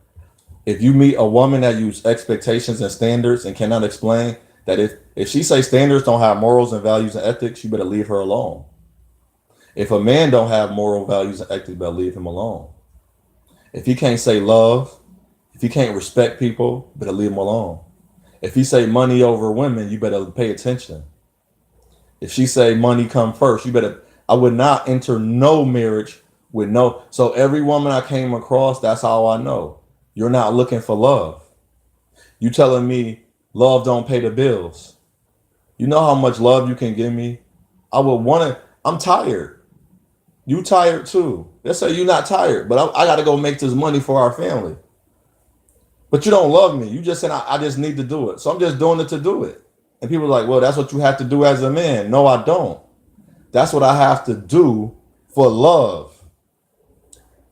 If you meet a woman that use expectations and standards and cannot explain that if she say standards don't have morals and values and ethics, you better leave her alone. If a man don't have moral values and ethics, you better leave him alone. If he can't say love, if he can't respect people, you better leave him alone. If he say money over women, you better pay attention. If she say money come first, you better. I would not enter no marriage with no. So every woman I came across, that's how I know you're not looking for love. You telling me love don't pay the bills. You know how much love you can give me. I would want to. I'm tired. You tired too. Let's say you're not tired, but I got to go make this money for our family. But you don't love me. You just said I just need to do it. So I'm just doing it to do it. And people are like, well, that's what you have to do as a man. No, I don't. That's what I have to do for love.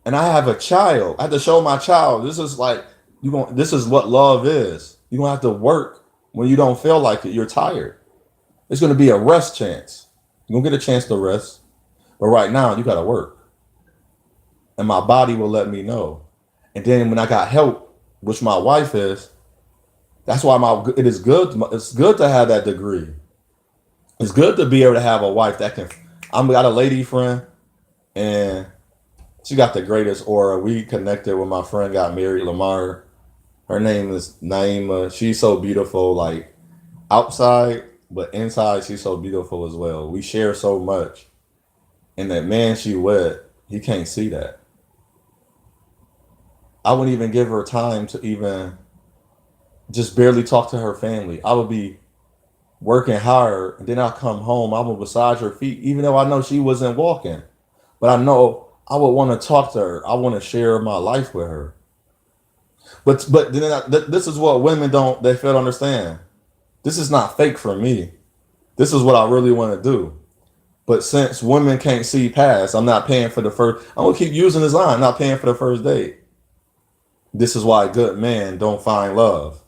And I have a child. I have to show my child this is like this is what love is. You're gonna have to work when you don't feel like it. You're tired. It's gonna be a rest chance. You're gonna get a chance to rest. But right now you gotta work. And my body will let me know. And then when I got help, which my wife is, that's why it is good. It's good to have that degree. It's good to be able to have a wife that can. I got a lady friend, and she got the greatest aura. We connected when my friend got married, Lamar. Her name is Naima. She's so beautiful, like outside, but inside she's so beautiful as well. We share so much, and that man she with, he can't see that. I wouldn't even give her time to even just barely talk to her family. I would be working hard, and then I come home, I would massage her feet, even though I know she wasn't walking. But I know I would want to talk to her. I want to share my life with her. But then this is what women don't they fail to understand. This is not fake for me. This is what I really want to do. But since women can't see past, I'm not paying for the first. I'm gonna keep using this line. I'm not paying for the first date. This is why good men don't find love.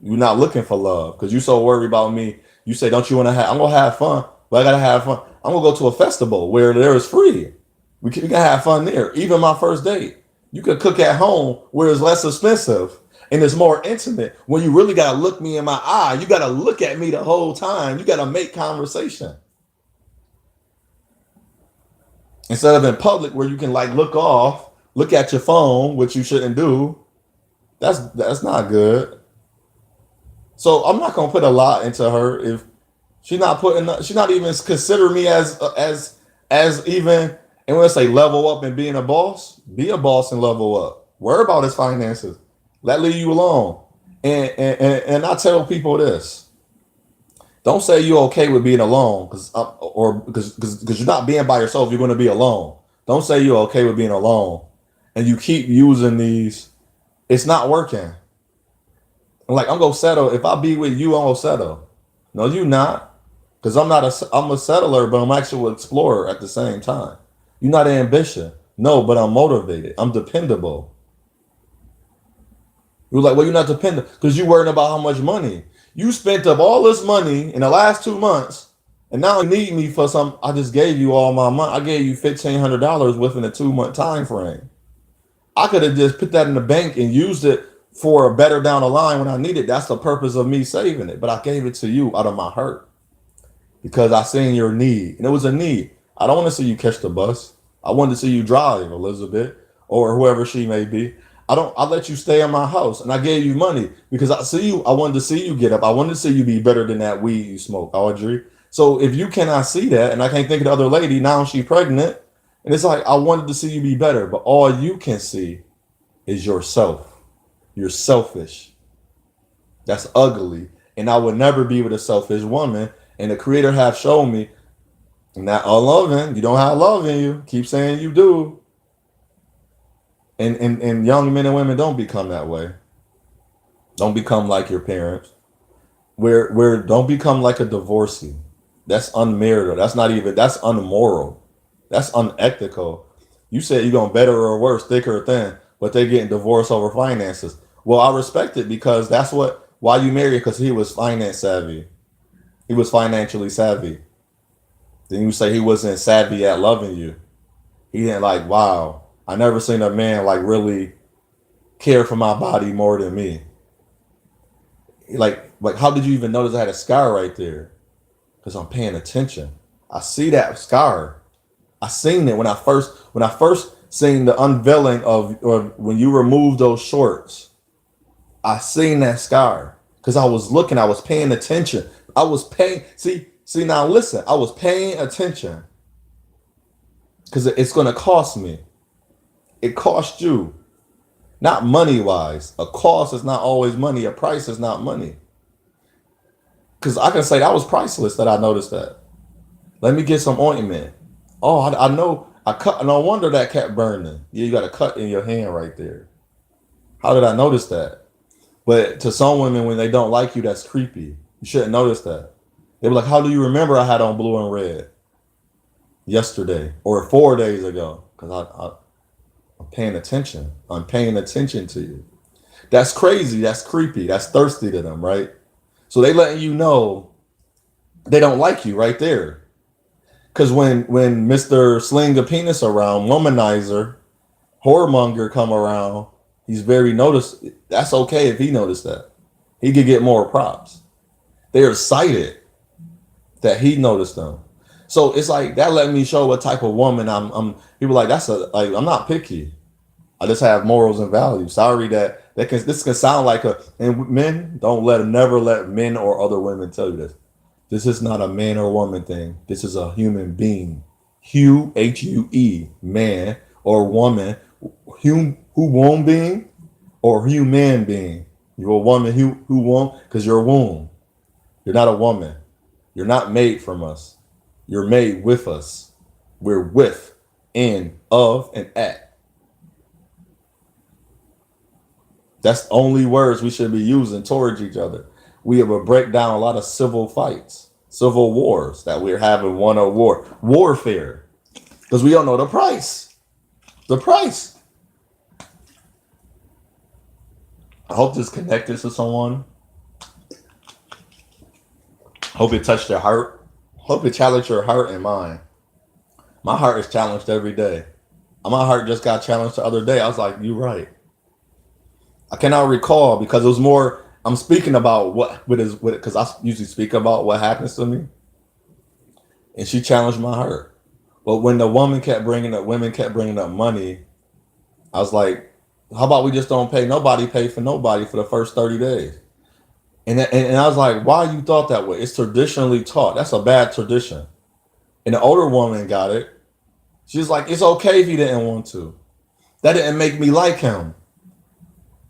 You're not looking for love because you're so worried about me. You say, "Don't you want to have?" I'm gonna have fun, but I gotta have fun. I'm gonna go to a festival where there is free. We can have fun there. Even my first date, you could cook at home where it's less expensive and it's more intimate. When you really gotta look me in my eye, you gotta look at me the whole time. You gotta make conversation instead of in public where you can like look off, look at your phone, which you shouldn't do. That's not good. So I'm not gonna put a lot into her if she's not even consider me as even. And when I say level up and being a boss, be a boss and level up. Worry about his finances. Let leave you alone. And I tell people this: don't say you're okay with being alone because you're not being by yourself. You're going to be alone. Don't say you're okay with being alone, and you keep using these. It's not working. Like I'm gonna settle. If I be with you, I'm gonna settle. No, you not. Because I'm a settler, but I'm actually an explorer at the same time. You're not ambition. No, but I'm motivated. I'm dependable. You're like, well, you're not dependent because you're worrying about how much money. You spent up all this money in the last 2 months, and now you need me for some. I just gave you all my money. I gave you $1,500 within a 2 month time frame. I could have just put that in the bank and used it for a better down the line when I need it. That's the purpose of me saving it. But I gave it to you out of my heart because I seen your need, and it was a need. I don't want to see you catch the bus. I want to see you drive, Elizabeth, or whoever she may be. I let you stay in my house, and I gave you money because I see you. I wanted to see you get up. I wanted to see you be better than that weed you smoke, Audrey. So if you cannot see that, and I can't think of the other lady now, she's pregnant, and it's like I wanted to see you be better, but all you can see is yourself. You're selfish. That's ugly, and I would never be with a selfish woman. And the Creator have shown me not unloving. You don't have love in you. Keep saying you do. And young men and women don't become that way. Don't become like your parents. Where don't become like a divorcee. That's unmerited. That's not even that's unmoral. That's unethical. You said you're going better or worse, thick or thin, but they're getting divorced over finances. Well, I respect it because that's why you married because he was finance savvy. He was financially savvy. Then you say he wasn't savvy at loving you. He didn't like, wow, I never seen a man like really care for my body more than me. Like how did you even notice I had a scar right there? Because I'm paying attention. I see that scar. I seen it when I first seen the unveiling of or when you removed those shorts. I seen that scar because I was looking. I was paying attention. I was paying. See now. Listen. I was paying attention because it's gonna cost me. It cost you, not money wise. A cost is not always money. A price is not money. Because I can say that was priceless that I noticed that. Let me get some ointment. Oh, I know. I cut. No wonder that kept burning. Yeah, you got a cut in your hand right there. How did I notice that? But to some women, when they don't like you, that's creepy. You shouldn't notice that. They were like, "How do you remember I had on blue and red yesterday or 4 days ago?" Because I'm paying attention. I'm paying attention to you. That's crazy. That's creepy. That's thirsty to them, right? So they letting you know they don't like you right there. Because when Mister Sling a Penis around, womanizer, whoremonger come around, he's very noticed. That's okay if he noticed that. He could get more props. They're excited that he noticed them. So it's like that let me show what type of woman I'm people like I'm not picky. I just have morals and values. Sorry that this can sound like a and men don't never let men or other women tell you this. This is not a man or woman thing. This is a human being. Hue, man or woman, who womb being or human being. You're a woman who womb because you're a womb. You're not a woman. You're not made from us. You're made with us. We're with, in, of, and at. That's the only words we should be using towards each other. We will break down a lot of civil fights, civil wars that we're having one on warfare. Because we don't know the price. The price. I hope this connected to someone. Hope it touched their heart. Hope it challenged your heart and mind. My heart is challenged every day. My heart just got challenged the other day. I was like, you're right. I cannot recall because it was more, I'm speaking about because I usually speak about what happens to me. And she challenged my heart. But when the women kept bringing up money, I was like, how about we just don't pay for nobody for the first 30 days? And I was like, why you thought that way? It's traditionally taught. That's a bad tradition. And the older woman got it. She's like, it's okay if he didn't want to. That didn't make me like him.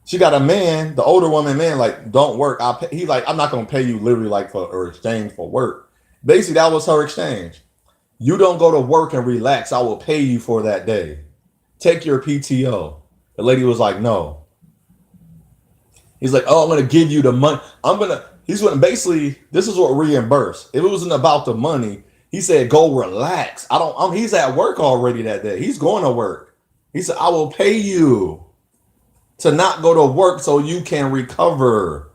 She got a man, the older woman man, like, don't work. He's like, I'm not gonna pay you literally like for or exchange for work. Basically, that was her exchange. You don't go to work and relax. I will pay you for that day. Take your PTO. The lady was like, no. He's like, oh, I'm gonna give you the money. He's gonna basically, this is what reimburse. If it wasn't about the money, he said, go relax. He's at work already that day. He's going to work. He said, I will pay you to not go to work so you can recover.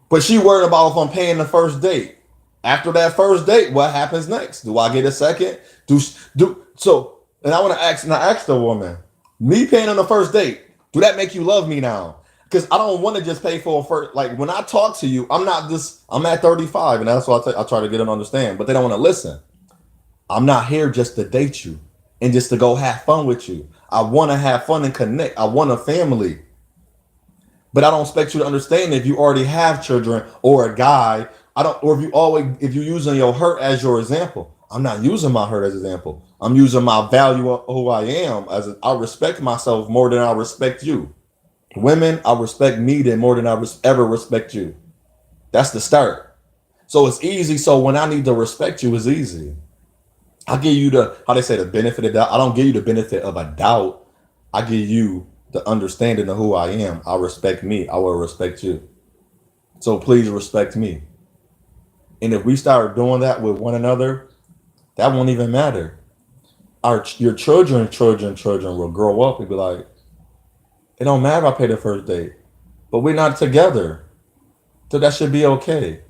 But she worried about if I'm paying the first date. After that first date, what happens next? Do I get a second? And I want to ask the woman, me paying on the first date, do that make you love me now? Because I don't want to just pay for a first. Like when I talk to you, I'm at 35, and that's why I try to get them to understand. But they don't want to listen. I'm not here just to date you and just to go have fun with you. I want to have fun and connect. I want a family. But I don't expect you to understand if you already have children or a guy. Or if you're using your hurt as your example. I'm not using my hurt as an example. I'm using my value of who I am. I respect myself more than I respect you. Women, I respect me more than I ever respect you. That's the start. So it's easy. So when I need to respect you, it's easy. I give you the benefit of doubt. I don't give you the benefit of a doubt. I give you the understanding of who I am. I respect me. I will respect you. So please respect me. And if we start doing that with one another, that won't even matter. Your children will grow up and be like, it don't matter if I pay the first date, but we're not together. So that should be okay.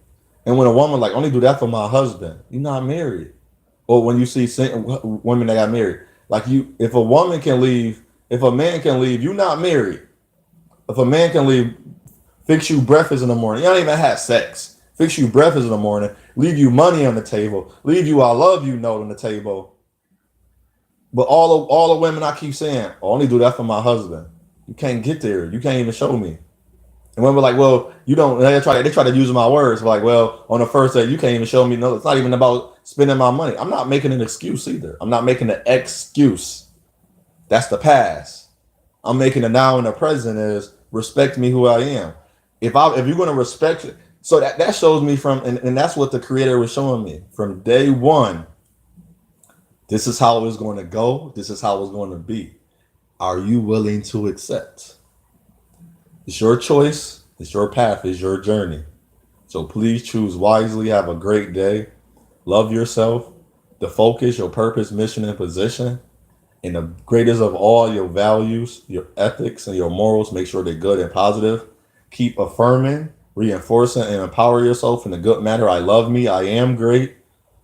And when a woman like only do that for my husband, you're not married. Or when you see women that got married, like you, if a woman can leave, if a man can leave, you're not married. If a man can leave, fix you breakfast in the morning, you don't even have sex. Fix you breakfast in the morning, leave you money on the table, leave you "I love you" note on the table. But all the women I keep saying, I only do that for my husband. You can't get there. You can't even show me. And when we're like, well, you don't. They try to use my words. Like, well, on the first day, you can't even show me. No, it's not even about spending my money. I'm not making an excuse either. I'm not making an excuse. That's the past. I'm making the now and the present is respect me who I am. If you're gonna respect it, so that shows me from and that's what the creator was showing me from day one. This is how it's going to go. This is how it's going to be. Are you willing to accept? It's your choice. It's your path. It's your journey. So please choose wisely. Have a great day. Love yourself. The focus, your purpose, mission, and position. And the greatest of all, your values, your ethics, and your morals. Make sure they're good and positive. Keep affirming, reinforcing, and empower yourself in a good manner. I love me. I am great.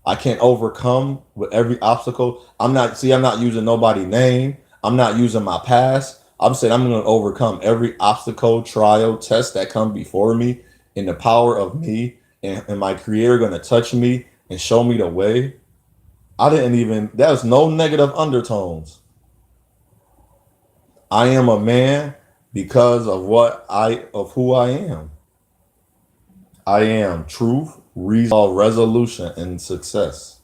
I can't overcome with every obstacle. I'm not using nobody's name. I'm not using my past. I'm saying I'm going to overcome every obstacle, trial, test that come before me in the power of me and my creator going to touch me and show me the way. There's no negative undertones. I am a man because of who I am. I am truth, resolve, resolution, and success.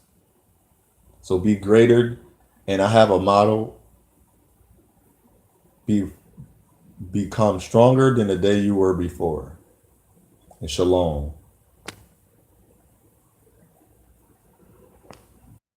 So be greater. And I have a motto: become stronger than the day you were before. And shalom.